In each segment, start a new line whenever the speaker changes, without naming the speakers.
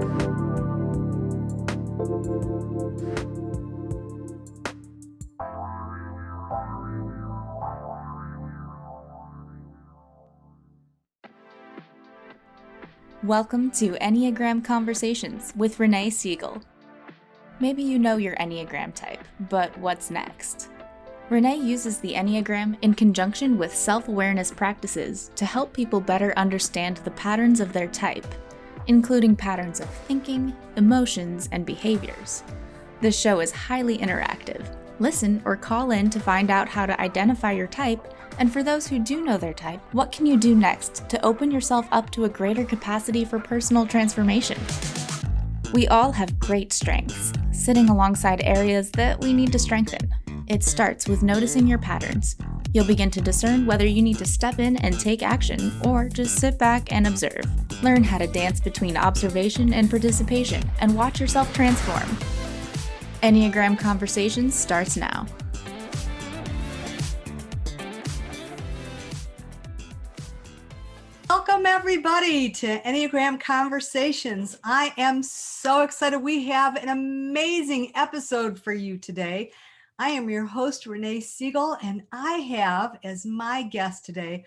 Welcome to Enneagram Conversations with Renee Siegel. Maybe you know your Enneagram type, but what's next? Renee uses the Enneagram in conjunction with self-awareness practices to help people better understand the patterns of their type, including patterns of thinking, emotions, and behaviors. This show is highly interactive. Listen or call in to find out how to identify your type, and for those who do know their type, what can you do next to open yourself up to a greater capacity for personal transformation? We all have great strengths, sitting alongside areas that we need to strengthen. It starts with noticing your patterns. You'll begin to discern whether you need to step in and take action or just sit back and observe. Learn how to dance between observation and participation and watch yourself transform. Enneagram Conversations starts now.
Welcome everybody to Enneagram Conversations. I am so excited. We have an amazing episode for you today. I am your host, Renee Siegel, and I have as my guest today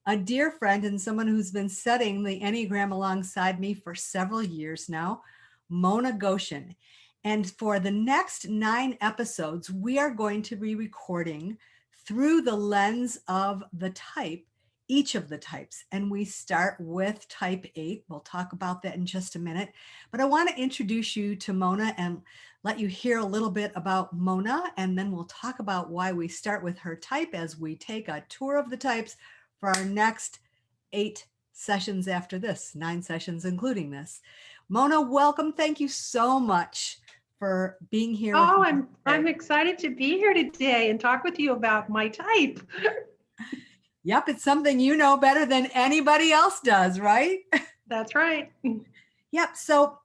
a dear friend and someone who's been studying the Enneagram alongside me for several years now, Mona Goshen. And for the next 9 episodes, we are going to be recording through the lens of the type, each of the types. And we start with type 8. We'll talk about that in just a minute. But I want to introduce you to Mona and let you hear a little bit about Mona. And then we'll talk about why we start with her type as we take a tour of the types for our next 8 sessions after this, 9 sessions including this. Mona, welcome. Thank you so much for being here.
I'm excited to be here today and talk with you about my type.
Yep, it's something you know better than anybody else does, right?
That's right.
Yep. So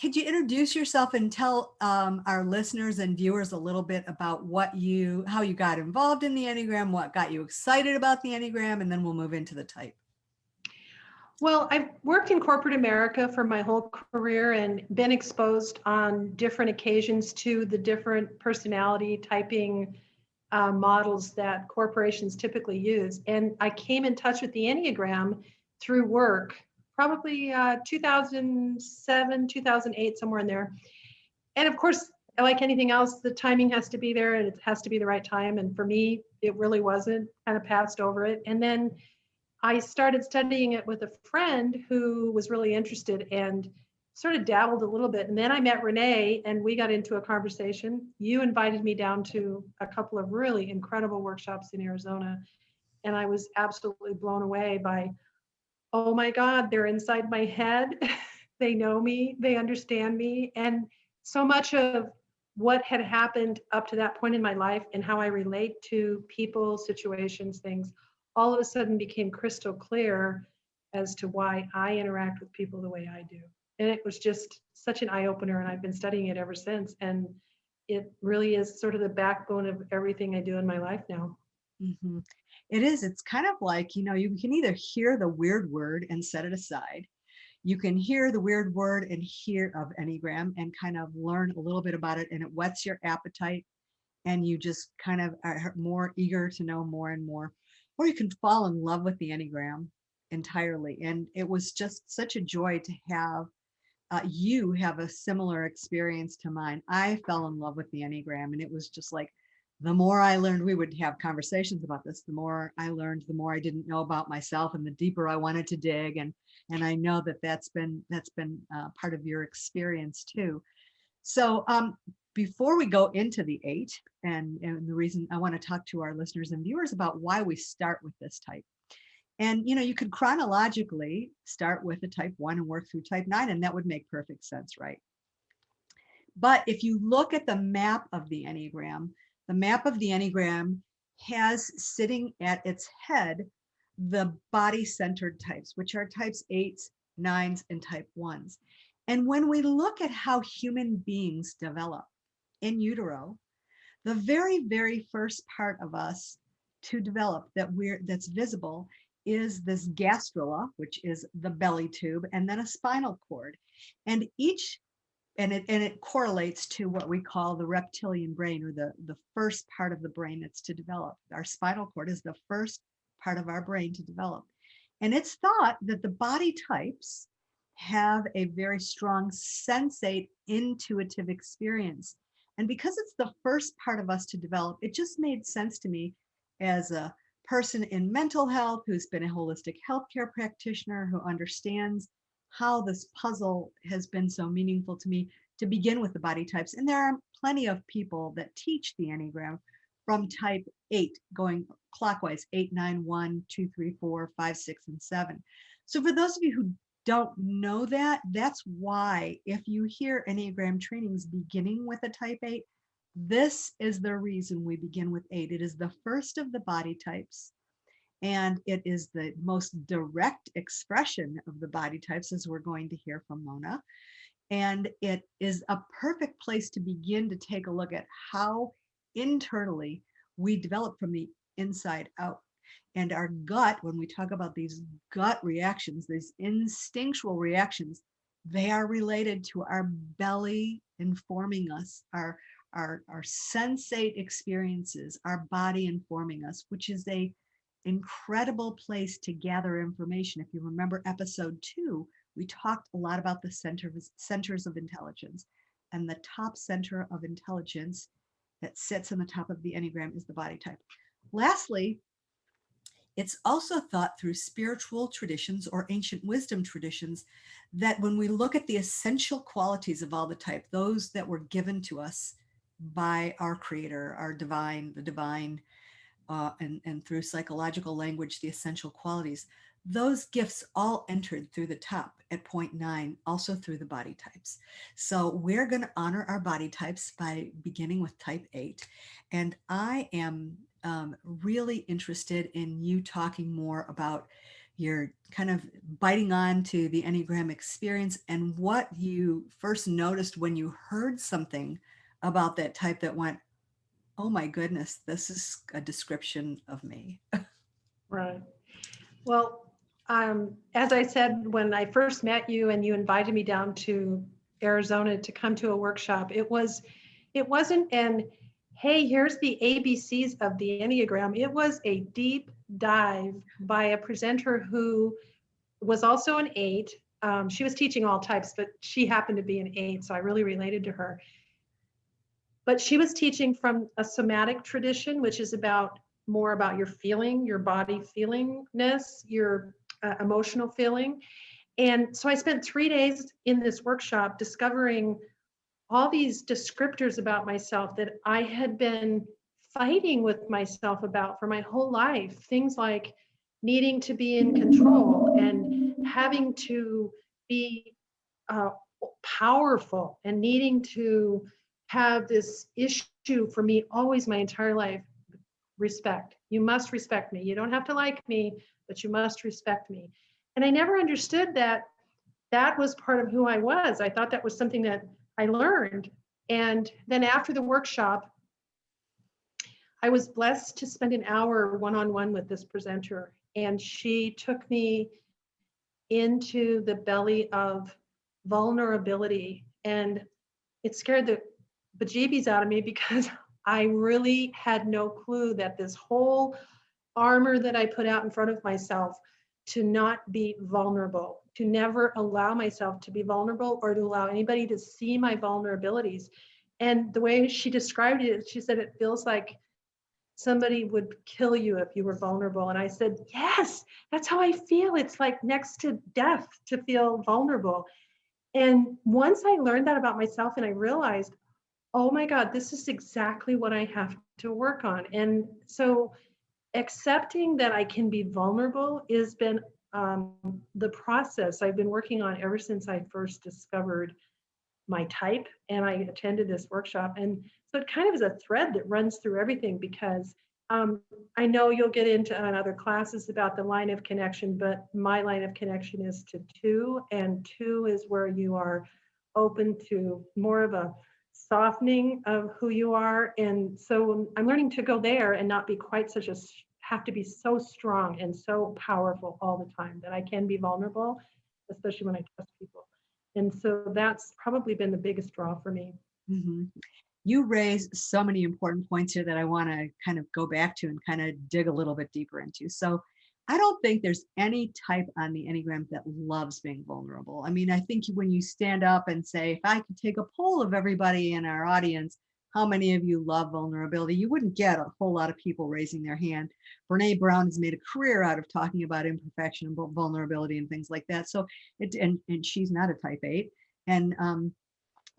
could you introduce yourself and tell our listeners and viewers a little bit about how you got involved in the Enneagram, what got you excited about the Enneagram, and then we'll move into the type.
Well, I've worked in corporate America for my whole career and been exposed on different occasions to the different personality typing models that corporations typically use. And I came in touch with the Enneagram through work, probably 2007, 2008, somewhere in there. And of course, like anything else, the timing has to be there and it has to be the right time. And for me, it really wasn't, kind of passed over it. And then I started studying it with a friend who was really interested and sort of dabbled a little bit. And then I met Renee and we got into a conversation. You invited me down to a couple of really incredible workshops in Arizona. And I was absolutely blown away by, oh my God, they're inside my head. They know me, they understand me. And so much of what had happened up to that point in my life and how I relate to people, situations, things, all of a sudden became crystal clear as to why I interact with people the way I do. And it was just such an eye-opener, and I've been studying it ever since. And it really is sort of the backbone of everything I do in my life now.
Mm-hmm. It is. It's kind of like, you can either hear the weird word and set it aside. You can hear the weird word and hear of Enneagram and kind of learn a little bit about it, and it whets your appetite, and you just kind of are more eager to know more and more. Or you can fall in love with the Enneagram entirely. And it was just such a joy to have you have a similar experience to mine. I fell in love with the Enneagram, and it was just like, the more I learned, we would have conversations about this. The more I learned, the more I didn't know about myself, and the deeper I wanted to dig. And I know that's been part of your experience too. So before we go into the 8, and the reason I want to talk to our listeners and viewers about why we start with this type. And, you could chronologically start with a type 1 and work through type 9, and that would make perfect sense, right? But if you look at the map of the Enneagram has sitting at its head the body-centered types, which are types 8s, 9s, and type 1s. And when we look at how human beings develop in utero, the very, very first part of us to develop that's visible is this gastrula, which is the belly tube, and then a spinal cord. And it correlates to what we call the reptilian brain, or the first part of the brain that's to develop. Our spinal cord is the first part of our brain to develop. And it's thought that the body types have a very strong sensate intuitive experience. And because it's the first part of us to develop, it just made sense to me as a person in mental health who's been a holistic healthcare practitioner who understands how this puzzle has been so meaningful to me, to begin with the body types. And there are plenty of people that teach the Enneagram from type 8, going clockwise, 8, 9, 1, 2, 3, 4, 5, 6, and 7. So for those of you who don't know that, that's why if you hear Enneagram trainings beginning with a type 8, this is the reason we begin with 8. It is the first of the body types, and it is the most direct expression of the body types, as we're going to hear from Mona. And it is a perfect place to begin to take a look at how internally we develop from the inside out. And our gut, when we talk about these gut reactions, these instinctual reactions, they are related to our belly informing us, our sensate experiences, our body informing us, which is a incredible place to gather information. If you remember episode 2, we talked a lot about the centers of intelligence, and the top center of intelligence that sits on the top of the Enneagram is the body type. Lastly, it's also thought through spiritual traditions or ancient wisdom traditions that when we look at the essential qualities of all the type, those that were given to us by our creator, our divine, the divine, and through psychological language, the essential qualities, those gifts all entered through the top at point 9, also through the body types. So we're going to honor our body types by beginning with type 8. And I am really interested in you talking more about your kind of biting on to the Enneagram experience and what you first noticed when you heard something about that type that went, oh my goodness, this is a description of me.
Right. Well, as I said, when I first met you and you invited me down to Arizona to come to a workshop, it wasn't an, hey, here's the ABCs of the Enneagram. It was a deep dive by a presenter who was also an 8. She was teaching all types, but she happened to be an 8, so I really related to her. But she was teaching from a somatic tradition, which is more about your feeling, your body feelingness, your emotional feeling. And so I spent 3 days in this workshop discovering all these descriptors about myself that I had been fighting with myself about for my whole life. Things like needing to be in control and having to be powerful and needing to have this issue for me always my entire life. Respect. You must respect me. You don't have to like me, but you must respect me. And I never understood that that was part of who I was. I thought that was something that I learned. And then after the workshop, I was blessed to spend an hour one-on-one with this presenter. And she took me into the belly of vulnerability. And it scared the bejeebies out of me because I really had no clue that this whole armor that I put out in front of myself to not be vulnerable, to never allow myself to be vulnerable or to allow anybody to see my vulnerabilities. And the way she described it, she said, it feels like somebody would kill you if you were vulnerable. And I said, yes, that's how I feel. It's like next to death to feel vulnerable. And once I learned that about myself and I realized, oh my God, this is exactly what I have to work on. And so accepting that I can be vulnerable has been the process I've been working on ever since I first discovered my type and I attended this workshop. And so it kind of is a thread that runs through everything because I know you'll get into other classes about the line of connection, but my line of connection is to 2, and 2 is where you are open to more of a softening of who you are. And so I'm learning to go there and not be quite such a have to be so strong and so powerful all the time that I can be vulnerable, especially when I trust people. And so that's probably been the biggest draw for me.
Mhm. You raise so many important points here that I want to kind of go back to and kind of dig a little bit deeper into. So, I don't think there's any type on the Enneagram that loves being vulnerable. I mean, I think when you stand up and say, if I could take a poll of everybody in our audience, how many of you love vulnerability? You wouldn't get a whole lot of people raising their hand. Brene Brown has made a career out of talking about imperfection and vulnerability and things like that. So, and she's not a type 8. And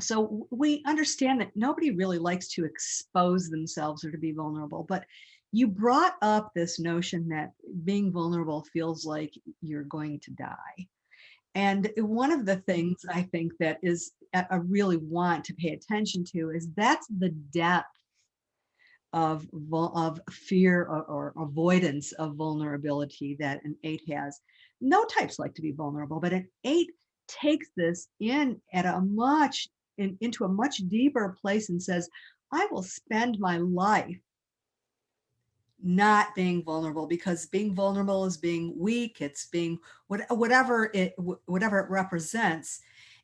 so we understand that nobody really likes to expose themselves or to be vulnerable, but you brought up this notion that being vulnerable feels like you're going to die. And one of the things I think that is I really want to pay attention to is that's the depth of fear or avoidance of vulnerability that an 8 has. No types like to be vulnerable, but an 8 takes this in at a much into a much deeper place and says, I will spend my life not being vulnerable, because being vulnerable is being weak, it's being whatever it represents.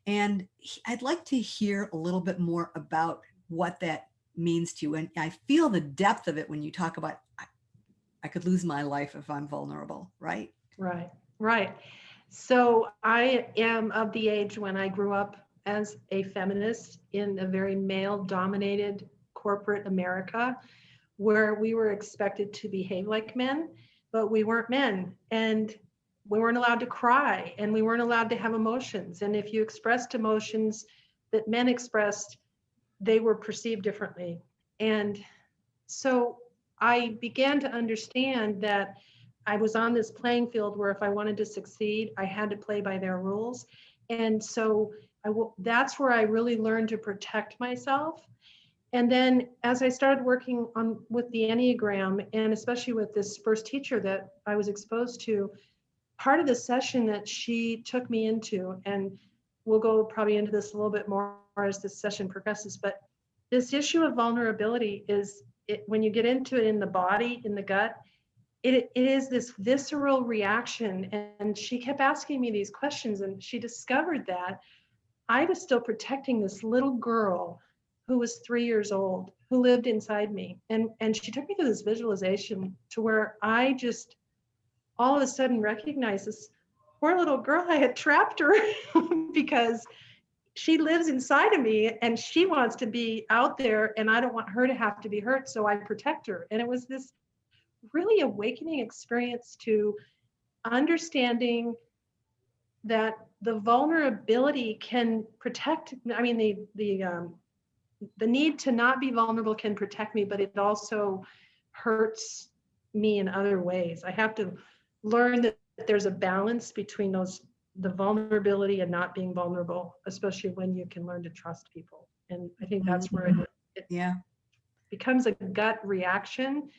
And I'd like to hear a little bit more about what that means to you. And I feel the depth of it when you talk about I could lose my life if I'm vulnerable, right?
Right, right. So I am of the age when I grew up as a feminist in a very male dominated corporate America, where we were expected to behave like men, but we weren't men. And we weren't allowed to cry, and we weren't allowed to have emotions. And if you expressed emotions that men expressed, they were perceived differently. And so I began to understand that I was on this playing field where if I wanted to succeed, I had to play by their rules. And so that's where I really learned to protect myself. And then as I started working on with the Enneagram, and especially with this first teacher that I was exposed to, part of the session that she took me into, and we'll go probably into this a little bit more as this session progresses, but this issue of vulnerability is when you get into it in the body, in the gut, it is this visceral reaction. And she kept asking me these questions, and she discovered that I was still protecting this little girl who was 3 years old, who lived inside me. And she took me through this visualization to where I just all of a sudden recognized this poor little girl. I had trapped her because she lives inside of me and she wants to be out there, and I don't want her to have to be hurt. So I protect her. And it was this really awakening experience to understanding that the vulnerability can protect. I mean, the need to not be vulnerable can protect me, but it also hurts me in other ways. I have to learn that there's a balance between the vulnerability and not being vulnerable, especially when you can learn to trust people. And I think that's where it
Yeah.
becomes a gut reaction,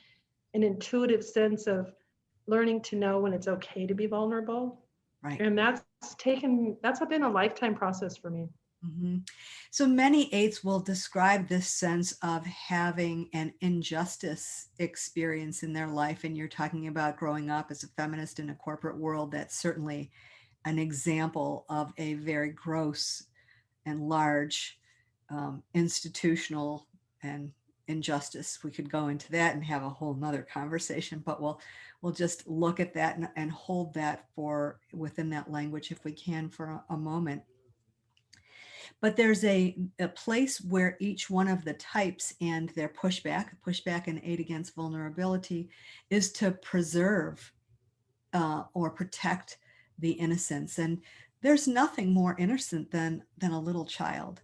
an intuitive sense of learning to know when it's okay to be vulnerable.
Right.
And that's been a lifetime process for me.
Mm-hmm. So many 8s will describe this sense of having an injustice experience in their life. And you're talking about growing up as a feminist in a corporate world. That's certainly an example of a very gross and large institutional and injustice. We could go into that and have a whole nother conversation, but we'll just look at that and hold that for within that language if we can for a moment. But there's a place where each one of the types and their pushback and 8 against vulnerability is to preserve or protect the innocence. And there's nothing more innocent than a little child.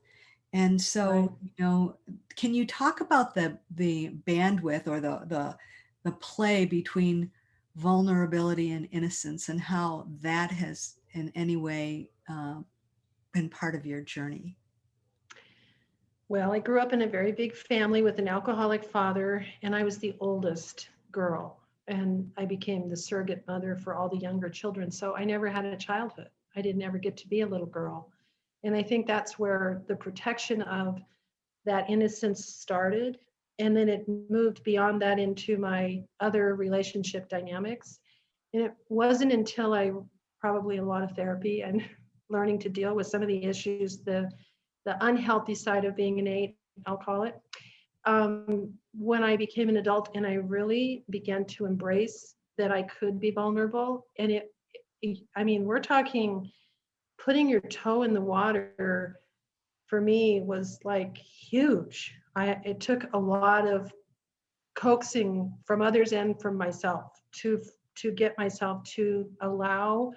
And so,
Right.
Can you talk about the bandwidth or the play between vulnerability and innocence, and how that has in any way been part of your journey?
Well, I grew up in a very big family with an alcoholic father, and I was the oldest girl. And I became the surrogate mother for all the younger children. So I never had a childhood. I didn't ever get to be a little girl. And I think that's where the protection of that innocence started. And then it moved beyond that into my other relationship dynamics. And it wasn't until I probably a lot of therapy and learning to deal with some of the issues, the unhealthy side of being an 8, I'll call it, when I became an adult and I really began to embrace that I could be vulnerable. And I mean, we're talking putting your toe in the water for me was like huge. It took a lot of coaxing from others and from myself to get myself to allow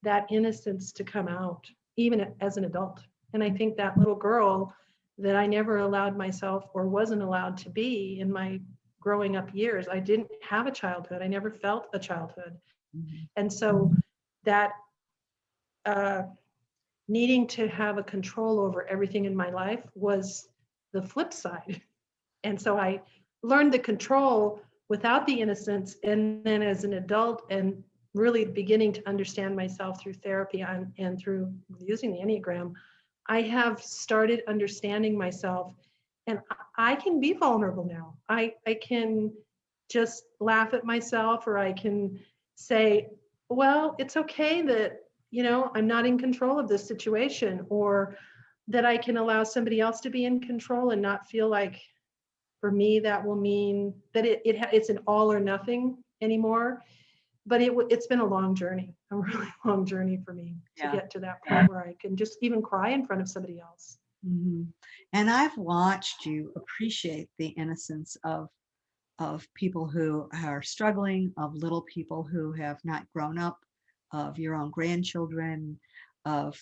that innocence to come out, even as an adult. And I think that little girl that I never allowed myself or wasn't allowed to be in my growing up years, I didn't have a childhood. I never felt a childhood.
Mhm.
And so that uh, needing to have a control over everything in my life was the flip side. And so I learned the control without the innocence. And then as an adult and really beginning to understand myself through therapy and through using the Enneagram, I have started understanding myself, and I can be vulnerable now. I can just laugh at myself, or I can say, well, it's okay that, I'm not in control of this situation, or that I can allow somebody else to be in control and not feel like, for me, that will mean that it's an all or nothing anymore. But it's been a long journey, a really long journey for me to
Yeah.
get to that point where I can just even cry in front of somebody else.
Mhm. And I've watched you appreciate the innocence of people who are struggling, of little people who have not grown up, of your own grandchildren, of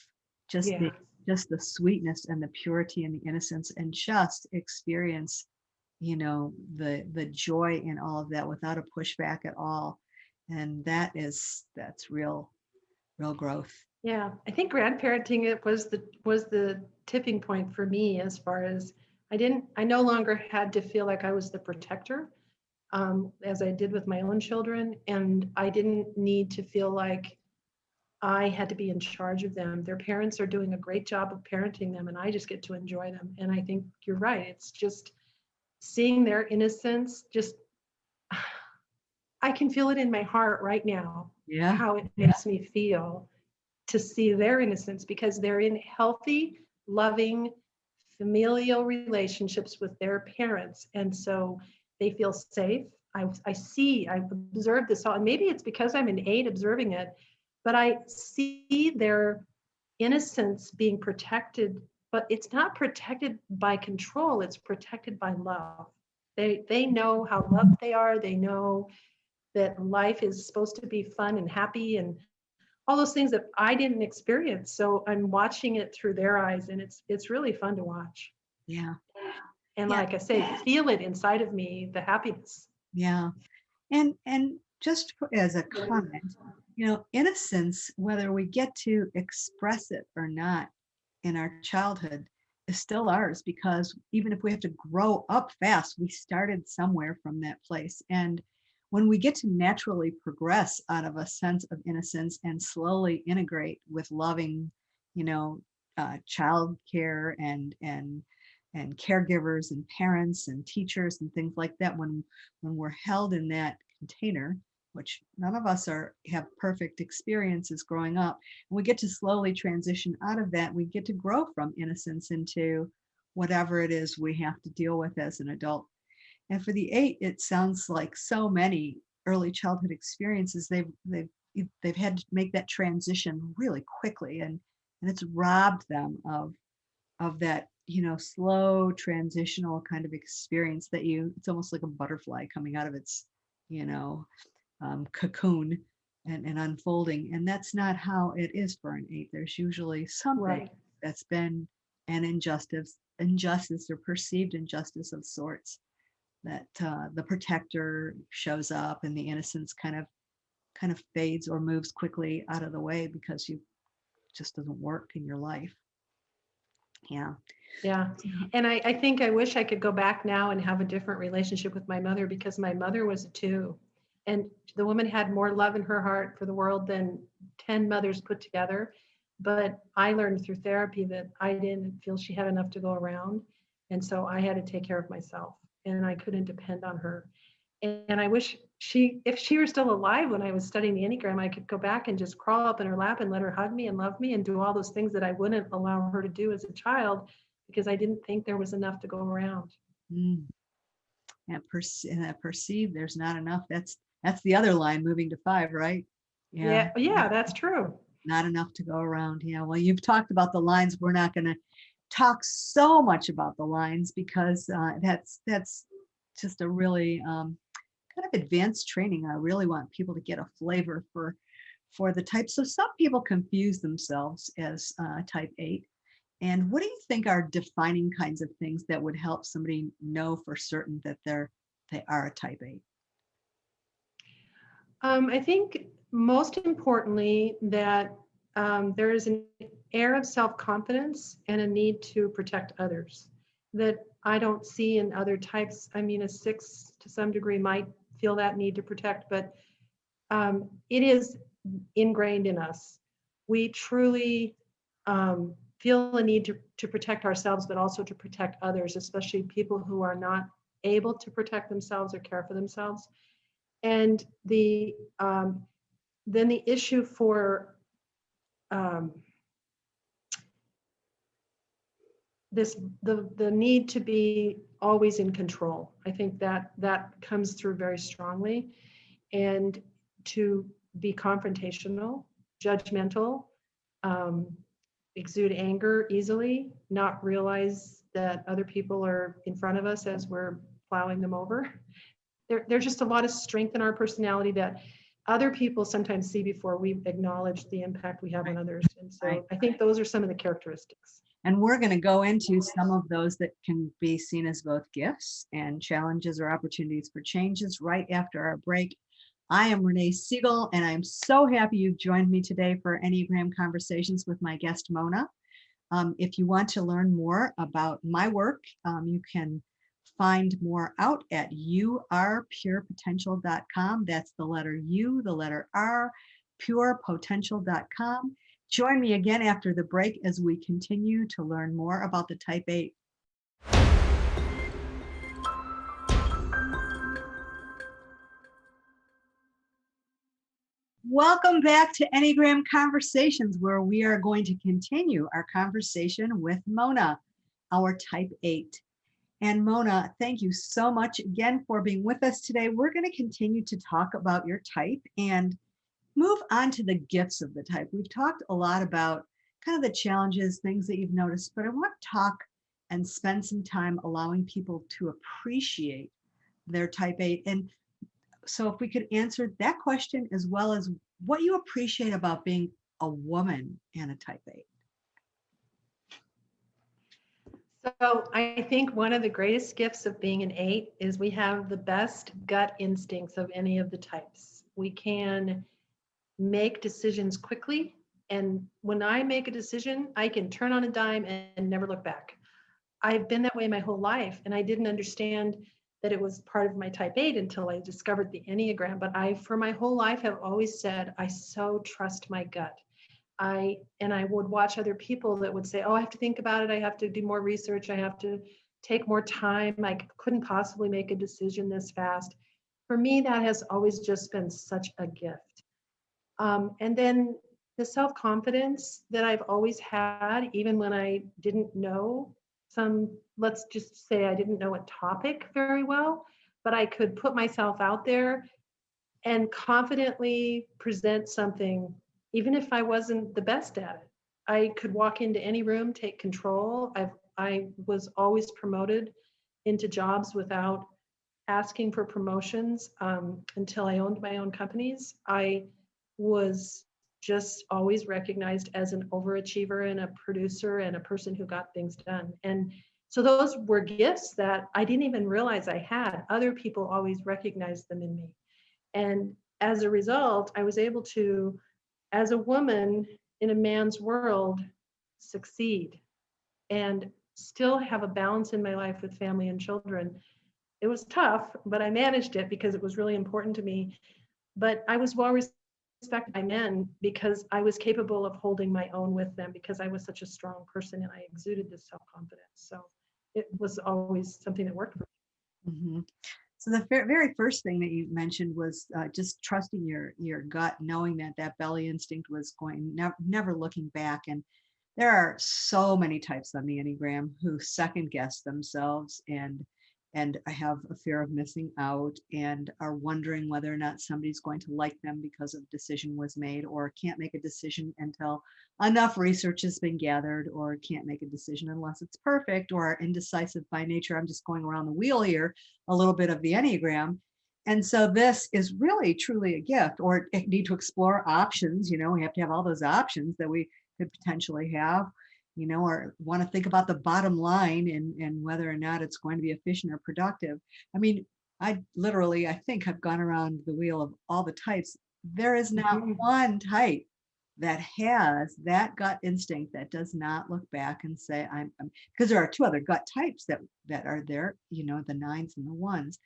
just
Yeah.
the sweetness and the purity and the innocence, and just experience, the joy in all of that without a pushback at all. And that's real growth.
Yeah, I think grandparenting it was the tipping point for me, as far as I no longer had to feel like I was the protector, as I did with my own children, and I didn't need to feel like I had to be in charge of them. Their parents are doing a great job of parenting them, and I just get to enjoy them. And I think you're right. It's just seeing their innocence. Just I can feel it in my heart right now,
Yeah.
how it makes me feel to see their innocence, because they're in healthy, loving, familial relationships with their parents. And so they feel safe. I observe this all, and maybe it's because I'm an 8 observing it, but I see their innocence being protected, but it's not protected by control, it's protected by love. They know how loved they are. They know that life is supposed to be fun and happy and all those things that I didn't experience. So I'm watching it through their eyes, and it's really fun to watch.
Yeah.
And
Yeah.
like I say, feel it inside of me, the happiness.
Yeah. And just as a comment, innocence, whether we get to express it or not in our childhood, is still ours, because even if we have to grow up fast, we started somewhere from that place. And when we get to naturally progress out of a sense of innocence and slowly integrate with loving, child care and caregivers and parents and teachers and things like that, when we're held in that container, which none of us have perfect experiences growing up, and we get to slowly transition out of that, we get to grow from innocence into whatever it is we have to deal with as an adult. And for the 8, it sounds like so many early childhood experiences, they've had to make that transition really quickly, and it's robbed them of that, slow transitional kind of experience it's almost like a butterfly coming out of its, you know, cocoon and unfolding. And that's not how it is for an 8. There's usually something
Right.
that's been an injustice or perceived injustice of sorts, that the protector shows up, and the innocence kind of fades or moves quickly out of the way because you just doesn't work in your life. Yeah.
Yeah. And I think I wish I could go back now and have a different relationship with my mother, because my mother was a 2. And the woman had more love in her heart for the world than 10 mothers put together. But I learned through therapy that I didn't feel she had enough to go around. And so I had to take care of myself. and I couldn't depend on her. And I wish if she were still alive when I was studying the Enneagram, I could go back and just crawl up in her lap and let her hug me and love me and do all those things that I wouldn't allow her to do as a child because I didn't think there was enough to go around.
Mm. And perceive there's not enough. That's the other line moving to 5, right?
Yeah, that's true.
Not enough to go around. Yeah. Well, you've talked about the lines. We're not going to talk so much about the lines because that's just a really kind of advanced training. I really want people to get a flavor for the type. So some people confuse themselves as type 8. And what do you think are defining kinds of things that would help somebody know for certain that they are a type 8?
I think most importantly that there is an air of self-confidence and a need to protect others that I don't see in other types. I mean, a 6 to some degree might feel that need to protect, but it is ingrained in us. We truly feel a need to protect ourselves, but also to protect others, especially people who are not able to protect themselves or care for themselves. And then the issue for the need to be always in control. I think that comes through very strongly, and to be confrontational, judgmental, exude anger easily, not realize that other people are in front of us as we're plowing them over. There's just a lot of strength in our personality that other people sometimes see before we acknowledge the impact we have on others. And so I think those are some of the characteristics.
And we're going to go into some of those that can be seen as both gifts and challenges or opportunities for changes right after our break. I am Renee Siegel, and I'm so happy you've joined me today for Enneagram Conversations with my guest, Mona. If you want to learn more about my work, you can find more out at yourpurepotential.com. That's the letter U, the letter R, purepotential.com. Join me again after the break as we continue to learn more about the type 8. Welcome back to Enneagram Conversations, where we are going to continue our conversation with Mona, our type 8. And Mona, thank you so much again for being with us today. We're going to continue to talk about your type and move on to the gifts of the type. We've talked a lot about kind of the challenges, things that you've noticed, but I want to talk and spend some time allowing people to appreciate their type 8. And so if we could answer that question as well as what you appreciate about being a woman and a type 8.
So I think one of the greatest gifts of being an 8 is we have the best gut instincts of any of the types. We can make decisions quickly. And when I make a decision, I can turn on a dime and never look back. I've been that way my whole life, and I didn't understand that it was part of my type 8 until I discovered the Enneagram. But I, for my whole life, have always said, I so trust my gut. I would watch other people that would say, oh, I have to think about it. I have to do more research. I have to take more time. I couldn't possibly make a decision this fast. For me, that has always just been such a gift. And then the self-confidence that I've always had, even when I didn't know let's just say I didn't know a topic very well, but I could put myself out there and confidently present something, even if I wasn't the best at it. I could walk into any room, take control. I was always promoted into jobs without asking for promotions until I owned my own companies. I was just always recognized as an overachiever and a producer and a person who got things done. And so those were gifts that I didn't even realize I had. Other people always recognized them in me. And as a result, I was able to, as a woman in a man's world, succeed and still have a balance in my life with family and children. It was tough, but I managed it because it was really important to me. But I was well respected by men because I was capable of holding my own with them because I was such a strong person and I exuded this self-confidence. So it was always something that worked for me.
Mhm. So the very first thing that you mentioned was just trusting your gut, knowing that that belly instinct was going, never looking back. And there are so many types on the Enneagram who second guess themselves and have a fear of missing out and are wondering whether or not somebody's going to like them because a decision was made, or can't make a decision until enough research has been gathered, or can't make a decision unless it's perfect, or are indecisive by nature. I'm just going around the wheel here, a little bit of the Enneagram. And so this is really truly a gift, or need to explore options. We have to have all those options that we could potentially have, or want to think about the bottom line and whether or not it's going to be efficient or productive. I mean, I think I've gone around the wheel of all the types. There is not
Mhm.
one type that has that gut instinct that does not look back and say, because there are two other gut types that are there, the nines and the ones.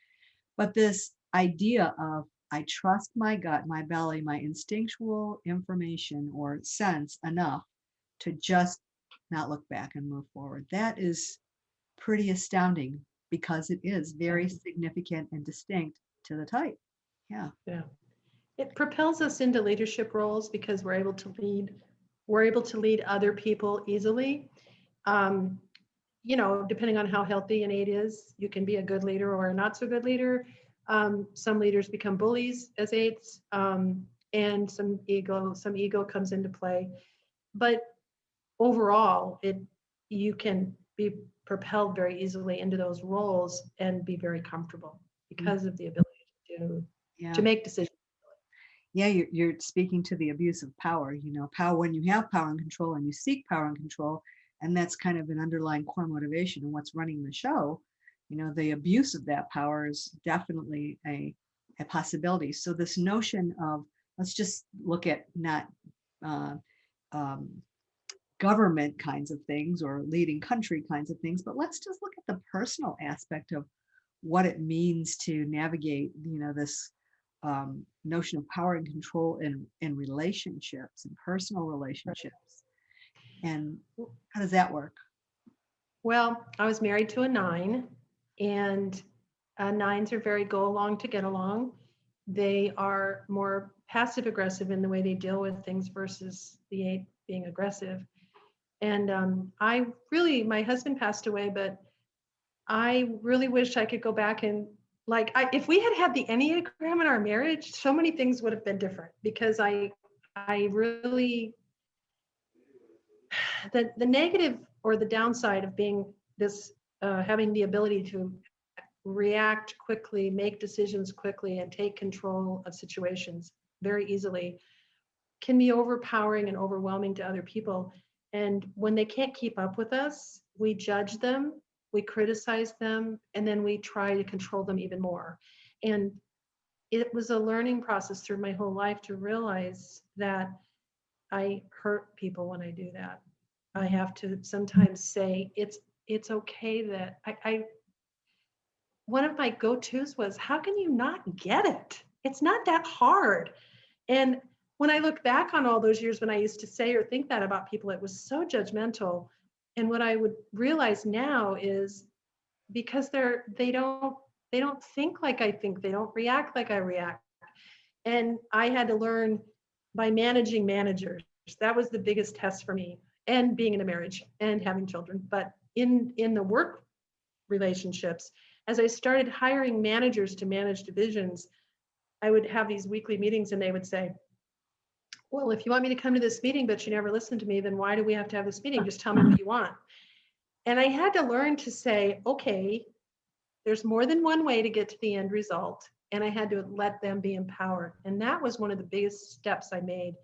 But this idea of I trust my gut, my belly, my instinctual information or sense enough to just not look back and move forward. That is pretty astounding because it is very significant and distinct to the type. Yeah.
Yeah. It propels us into leadership roles because we're able to lead other people easily. Um, depending on how healthy an eight is, you can be a good leader or a not so good leader. Some leaders become bullies as eights, and some ego comes into play. But overall, you can be propelled very easily into those roles and be very comfortable
Mm,
because of the ability to
yeah.
make decisions.
Yeah, you're speaking to the abuse of power, power when you have power and control and you seek power and control, and that's kind of an underlying core motivation and what's running the show. The abuse of that power is definitely a possibility. So this notion of, let's just look at not uh, um, government kinds of things or leading country kinds of things, but let's just look at the personal aspect of what it means to navigate, this notion of power and control in relationships and personal relationships. And how does that work?
Well, I was married to a nine, and nines are very go along to get along. They are more passive aggressive in the way they deal with things versus the eight being aggressive. And my husband passed away, but I really wish I could go back and if we had had the Enneagram in our marriage, so many things would have been different because I really, the negative or the downside of being this, having the ability to react quickly, make decisions quickly, and take control of situations very easily can be overpowering and overwhelming to other people. And when they can't keep up with us, we judge them, we criticize them, and then we try to control them even more. And it was a learning process through my whole life to realize that I hurt people when I do that. I have to sometimes say it's okay that I one of my go-tos was, how can you not get it? It's not that hard. And when I look back on all those years when I used to say or think that about people, it was so judgmental. And what I would realize now is because they don't think like I think, they don't react like I react. And I had to learn by managing managers. That was the biggest test for me, and being in a marriage and having children. But in the work relationships, as I started hiring managers to manage divisions, I would have these weekly meetings and they would say, well, if you want me to come to this meeting, but you never listen to me, then why do we have to have this meeting? Just tell me what you want. And I had to learn to say, okay, there's more than one way to get to the end result. And I had to let them be empowered. And that was one of the biggest steps I made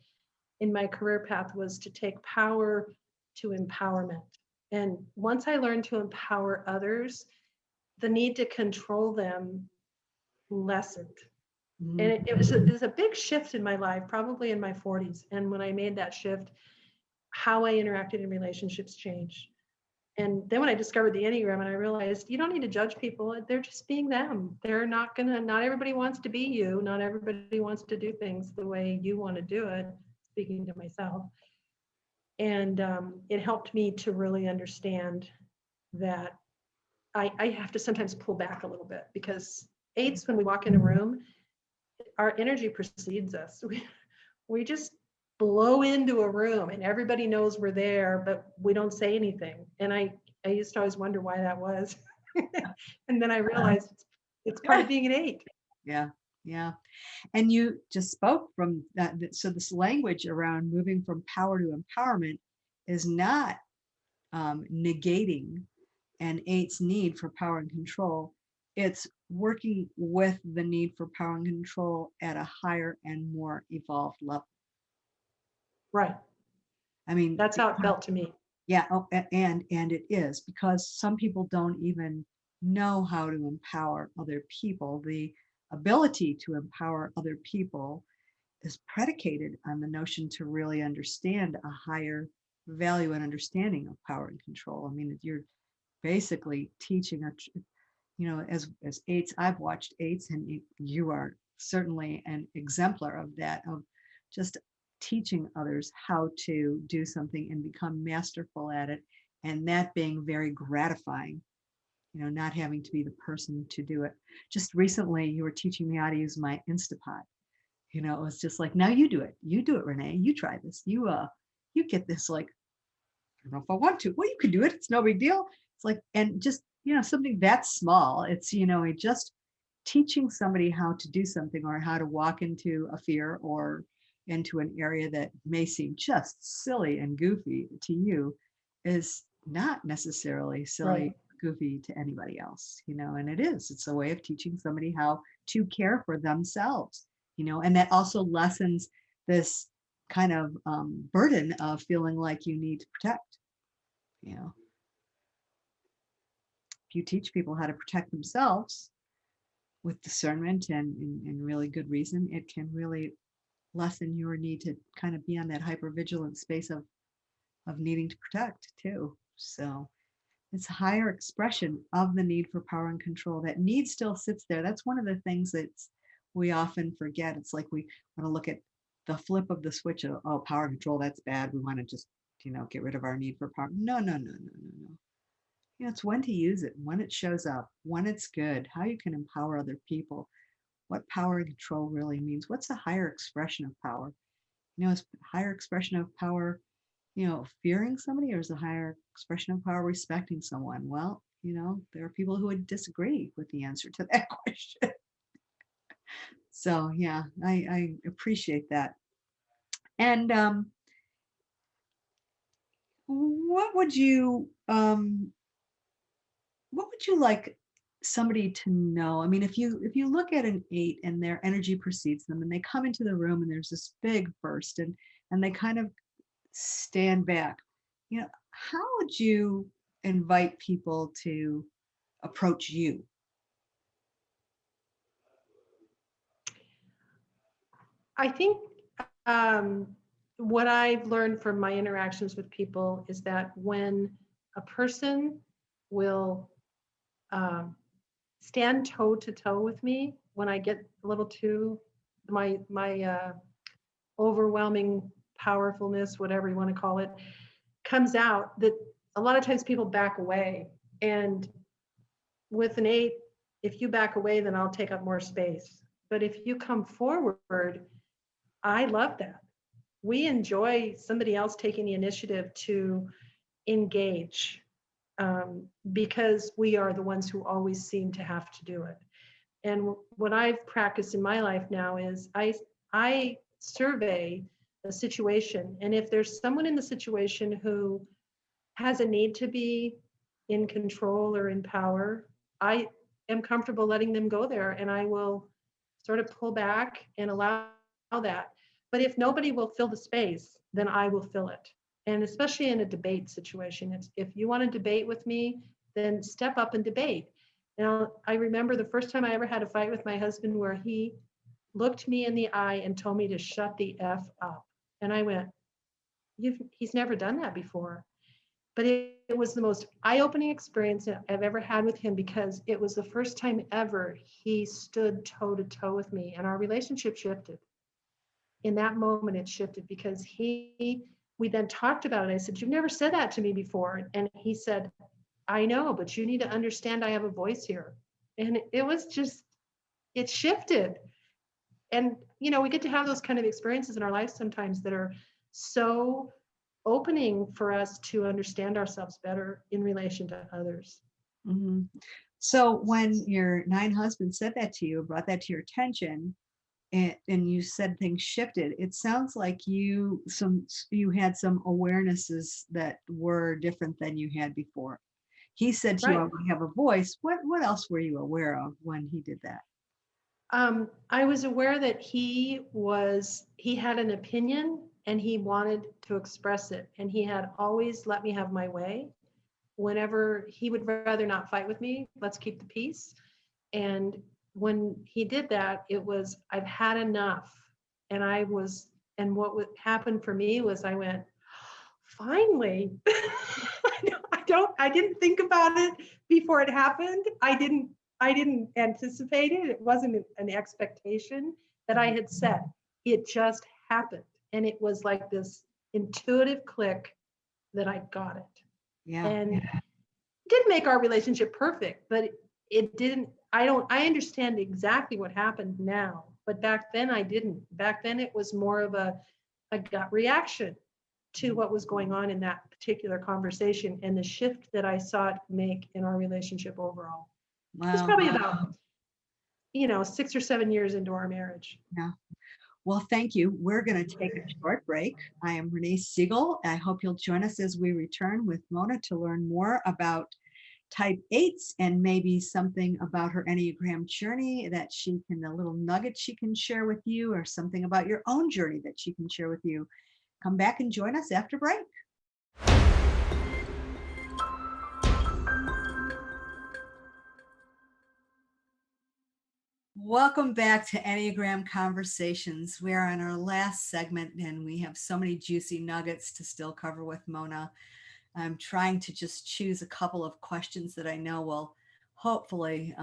in my career path, was to take power to empowerment. And once I learned to empower others, the need to control them lessened. And
Mhm.
it was a big shift in my life, probably in my 40s. And when I made that shift, how I interacted in relationships changed. And then when I discovered the Enneagram and I realized you don't need to judge people, they're just being them. Not everybody wants to be you. Not everybody wants to do things the way you want to do it, speaking to myself. And it helped me to really understand that I have to sometimes pull back a little bit, because eights, when we walk in a room, our energy precedes us. We just blow into a room and everybody knows we're there, but we don't say anything. And I used to always wonder why that was. And then I realized it's part of being an eight.
Yeah. Yeah. And you just spoke from that. So this language around moving from power to empowerment is not negating an eight's need for power and control. It's working with the need for power and control at a higher and more evolved level.
Right.
I mean,
That's how it felt to me.
yeah, and it is, because some people don't even know how to empower other people. The ability to empower other people is predicated on the notion to really understand a higher value and understanding of power and control. I mean, you're basically teaching as eights, I've watched eights, and you are certainly an exemplar of that, of just teaching others how to do something and become masterful at it, and that being very gratifying, not having to be the person to do it. Just recently, you were teaching me how to use my Instapot. It was just like, now you do it, Renee, you try this, you get this, like, I don't know if I want to. Well, you can do it. It's no big deal. It's like, and just, something that small. It's, it just teaching somebody how to do something, or how to walk into a fear, or into an area that may seem just silly and goofy to you, is not necessarily silly,
Right.
goofy to anybody else, and it's a way of teaching somebody how to care for themselves, and that also lessens this kind of burden of feeling like you need to protect. If you teach people how to protect themselves with discernment and really good reason, it can really lessen your need to kind of be on that hypervigilant space of needing to protect too. So it's a higher expression of the need for power and control. That need still sits there. That's one of the things that we often forget. It's like we want to look at the flip of the switch of, oh, power and control, that's bad. We want to just, get rid of our need for power. No, no, no, no, no, no. It's when to use it, when it shows up, when it's good, how you can empower other people, what power and control really means. What's a higher expression of power? Is a higher expression of power, fearing somebody, or is a higher expression of power respecting someone? Well, there are people who would disagree with the answer to that question. So yeah, I appreciate that. And what would you like somebody to know? I mean, if you look at an eight and their energy precedes them, and they come into the room and there's this big burst, and they kind of stand back, how would you invite people to approach you?
I think what I've learned from my interactions with people is that when a person will stand toe to toe with me, when I get a little too my overwhelming powerfulness, whatever you want to call it, comes out, that a lot of times people back away. And with an eight, if you back away, then I'll take up more space. But if you come forward, I love that. We enjoy somebody else taking the initiative to engage, because we are the ones who always seem to have to do it. And what I've practiced in my life now is I survey a situation, and if there's someone in the situation who has a need to be in control or in power, I am comfortable letting them go there, and I will sort of pull back and allow that. But if nobody will fill the space, then I will fill it. And especially in a debate situation, if you want to debate with me, then step up and debate. Now, I remember the first time I ever had a fight with my husband where he looked me in the eye and told me to shut the F up. And I went, he's never done that before. But it was the most eye-opening experience I've ever had with him, because it was the first time ever he stood toe to toe with me, and our relationship shifted. In that moment, it shifted, because we then talked about it. I said, you've never said that to me before. And he said, I know, but you need to understand I have a voice here. And it was just, it shifted. And, you know, we get to have those kind of experiences in our life sometimes that are so opening for us to understand ourselves better in relation to others.
Mhm. So when your 9 husband said that to you, brought that to your attention, and you said things shifted, it sounds like you had some awarenesses that were different than you had before. He said to you,
Right.
"I have a voice." What else were you aware of when he did that?
I was aware that he had an opinion and he wanted to express it. And he had always let me have my way. Whenever he would rather not fight with me, let's keep the peace. And when he did that, it was, I've had enough. And and what would happen for me was I went, finally. I didn't think about it before it happened. I didn't anticipate it. It wasn't an expectation that I had set. It just happened. And it was like this intuitive click that I got it.
Yeah.
And it didn't make our relationship perfect, but it didn't, I understand exactly what happened now. But back then I didn't. Back then it was more of a gut reaction to what was going on in that particular conversation and the shift that I saw it make in our relationship overall. It was
Wow.
probably about, 6 or 7 years into our marriage.
Yeah. Well, thank you. We're going to take a short break. I am Renee Siegel. I hope you'll join us as we return with Mona to learn more about type 8s and maybe something about her Enneagram journey that a little nugget she can share with you, or something about your own journey that she can share with you. Come back and join us after break. Welcome back to Enneagram Conversations. We are on our last segment and we have so many juicy nuggets to still cover with Mona. I'm trying to just choose a couple of questions that I know will hopefully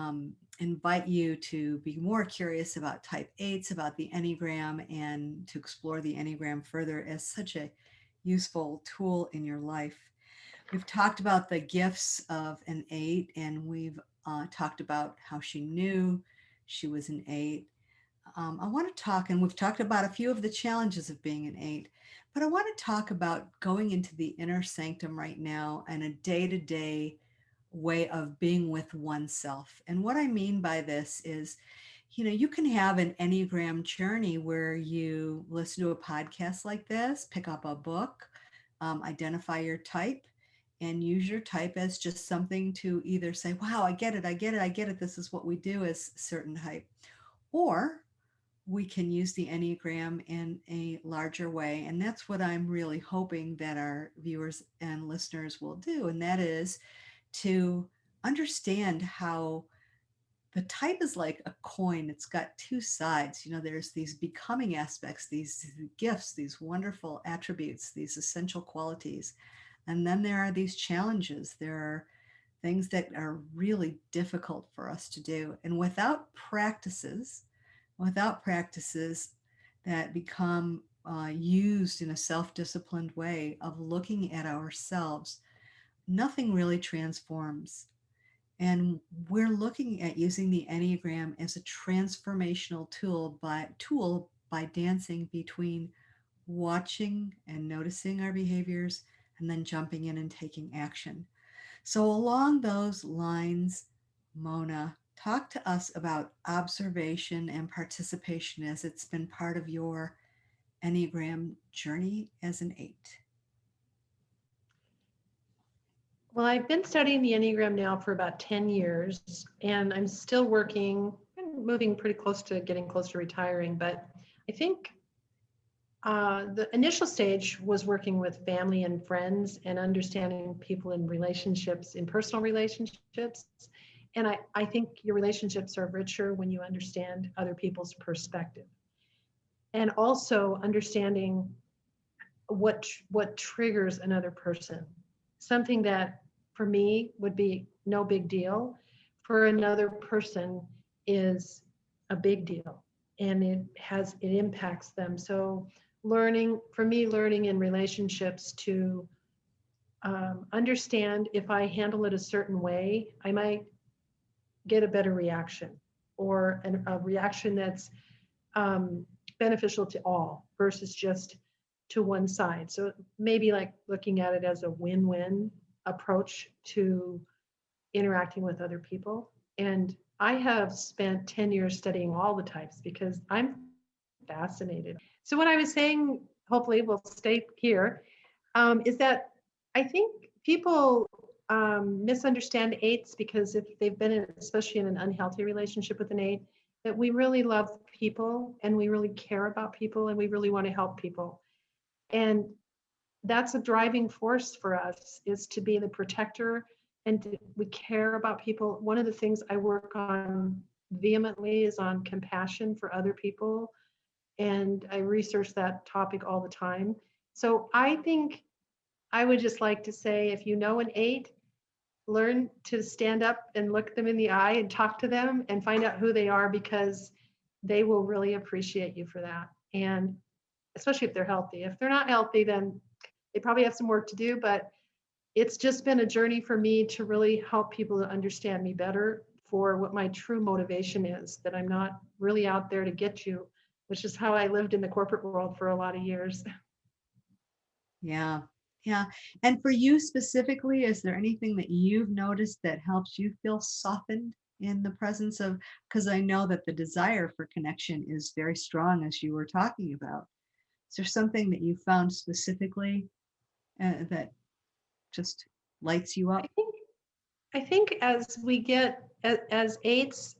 invite you to be more curious about type 8s, about the Enneagram, and to explore the Enneagram further as such a useful tool in your life. We've talked about the gifts of an 8, and we've talked about how she knew she was an 8. I want to talk, and we've talked about a few of the challenges of being an 8, but I want to talk about going into the inner sanctum right now and a day-to-day way of being with oneself. And what I mean by this is, you can have an Enneagram journey where you listen to a podcast like this, pick up a book, identify your type, and use your type as just something to either say, wow, I get it, I get it, I get it. This is what we do as certain type. Or we can use the Enneagram in a larger way. And that's what I'm really hoping that our viewers and listeners will do. And that is to understand how the type is like a coin. It's got two sides. There's these becoming aspects, these gifts, these wonderful attributes, these essential qualities. And then there are these challenges. There are things that are really difficult for us to do. And without practices that become used in a self-disciplined way of looking at ourselves, nothing really transforms. And we're looking at using the Enneagram as a transformational tool by dancing between watching and noticing our behaviors and then jumping in and taking action. So along those lines, Mona, talk to us about observation and participation as it's been part of your Enneagram journey as an 8.
Well, I've been studying the Enneagram now for about 10 years, and I'm still working and moving pretty close to getting close to retiring. But I think the initial stage was working with family and friends and understanding people in relationships, in personal relationships. And I think your relationships are richer when you understand other people's perspective. And also understanding what triggers another person. Something that for me would be no big deal, for another person is a big deal, and it impacts them. So learning in relationships to understand if I handle it a certain way, I might get a better reaction, or a reaction that's beneficial to all versus just to one side. So maybe like looking at it as a win-win approach to interacting with other people. And I have spent 10 years studying all the types because I'm fascinated. So what I was saying, hopefully we'll stay here, is that I think people misunderstand eights because if they've been in, especially in an unhealthy relationship with an eight, that we really love people and we really care about people and we really want to help people. And that's a driving force for us, is to be the protector, and we care about people. One of the things I work on vehemently is on compassion for other people, and I research that topic all the time. So I think I would just like to say, if you know an eight, learn to stand up and look them in the eye and talk to them and find out who they are, because they will really appreciate you for that. And especially if they're healthy. If they're not healthy, then they probably have some work to do, but it's just been a journey for me to really help people to understand me better for what my true motivation is, that I'm not really out there to get you, which is how I lived in the corporate world for a lot of years.
Yeah. Yeah. And for you specifically, is there anything that you've noticed that helps you feel softened in the presence of, because I know that the desire for connection is very strong, as you were talking about. Is there something that you found specifically that just lights you
I
up?
think I think as we get as eights,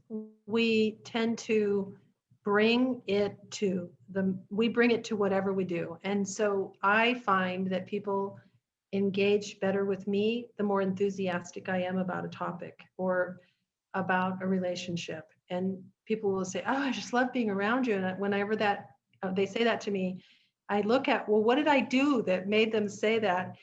we tend to bring it to we bring it to whatever we do. And so I find that people engage better with me the more enthusiastic I am about a topic or about a relationship. And people will say, "Oh, I just love being around you." And whenever that they say that to me, I look at, well, what did I do that made them say that?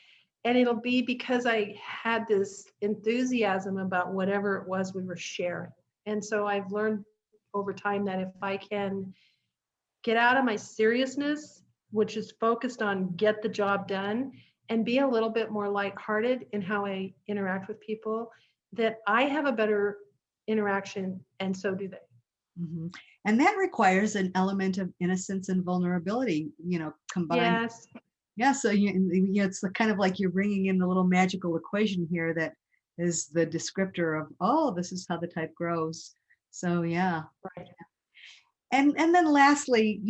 And it'll be because I had this enthusiasm about whatever it was we were sharing. And so I've learned over time that if I can get out of my seriousness, which is focused on get the job done, and be a little bit more lighthearted in how I interact with people, that I have a better interaction, and so do they.
Mhm. And that requires an element of innocence and vulnerability, combined.
Yes,
Yeah, so it's kind of like you're bringing in the little magical equation here that is the descriptor of, oh, this is how the type grows. So yeah.
right.
And then lastly,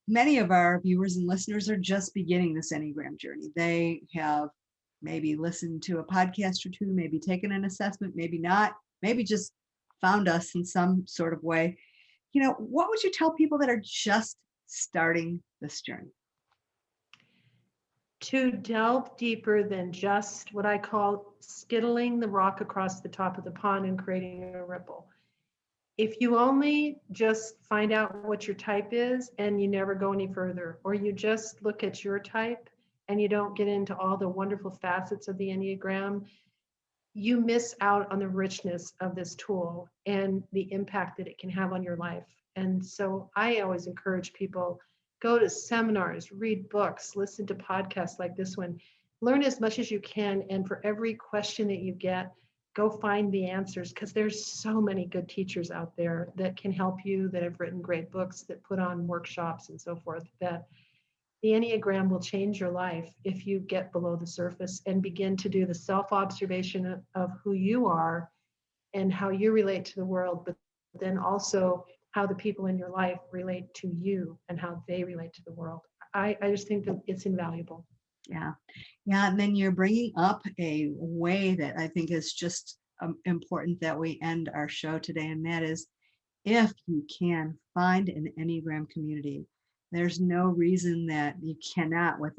many of our viewers and listeners are just beginning this Enneagram journey. They have maybe listened to a podcast or two, maybe taken an assessment, maybe not, maybe just found us in some sort of way. What would you tell people that are just starting this journey?
To delve deeper than just what I call skittling the rock across the top of the pond and creating a ripple. If you only just find out what your type is and you never go any further, or you just look at your type and you don't get into all the wonderful facets of the Enneagram, you miss out on the richness of this tool and the impact that it can have on your life. And so I always encourage people, go to seminars, read books, listen to podcasts like this one, learn as much as you can. And for every question that you get, go find the answers, because there's so many good teachers out there that can help you, that have written great books, that put on workshops and so forth, that the Enneagram will change your life if you get below the surface and begin to do the self-observation of who you are and how you relate to the world, but then also how the people in your life relate to you and how they relate to the world. I just think that it's invaluable.
Yeah. Yeah. And then you're bringing up a way that I think is just important that we end our show today. And that is, if you can find an Enneagram community, there's no reason that you cannot with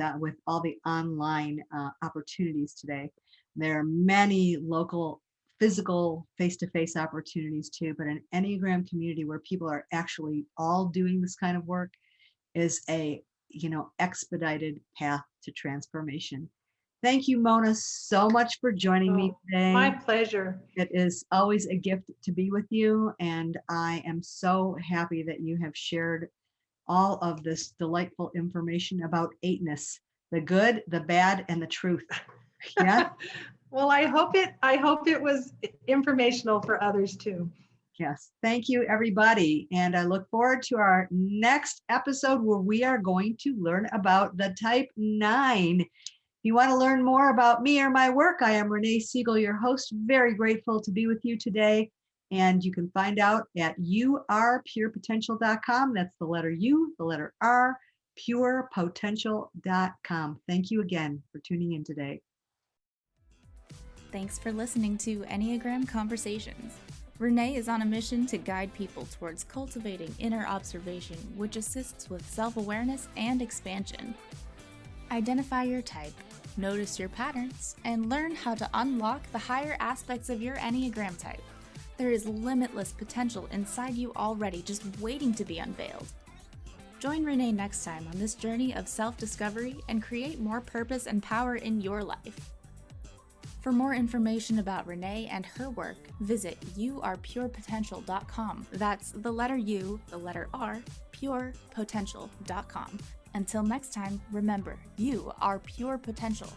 all the online opportunities today. There are many local physical face-to-face opportunities too, but an Enneagram community where people are actually all doing this kind of work is a expedited path to transformation. Thank you, Mona, so much for joining me
Oh, my
today.
pleasure.
It is always a gift to be with you, and I am so happy that you have shared all of this delightful information about eightness, the good, the bad, and the truth. Yeah.
Well, I hope it was informational for others too.
Yes. Thank you, everybody. And I look forward to our next episode where we are going to learn about the type 9. If you want to learn more about me or my work, I am Renee Siegel, your host. Very grateful to be with you today. And you can find out at yourpurepotential.com. That's the letter U, the letter R, purepotential.com. Thank you again for tuning in today.
Thanks for listening to Enneagram Conversations. Renee is on a mission to guide people towards cultivating inner observation, which assists with self-awareness and expansion. Identify your type, notice your patterns, and learn how to unlock the higher aspects of your Enneagram type. There is limitless potential inside you already, just waiting to be unveiled. Join Renee next time on this journey of self-discovery and create more purpose and power in your life. For more information about Renee and her work, visit yourpurepotential.com. That's the letter U, the letter R, purepotential.com. Until next time, remember, you are pure potential.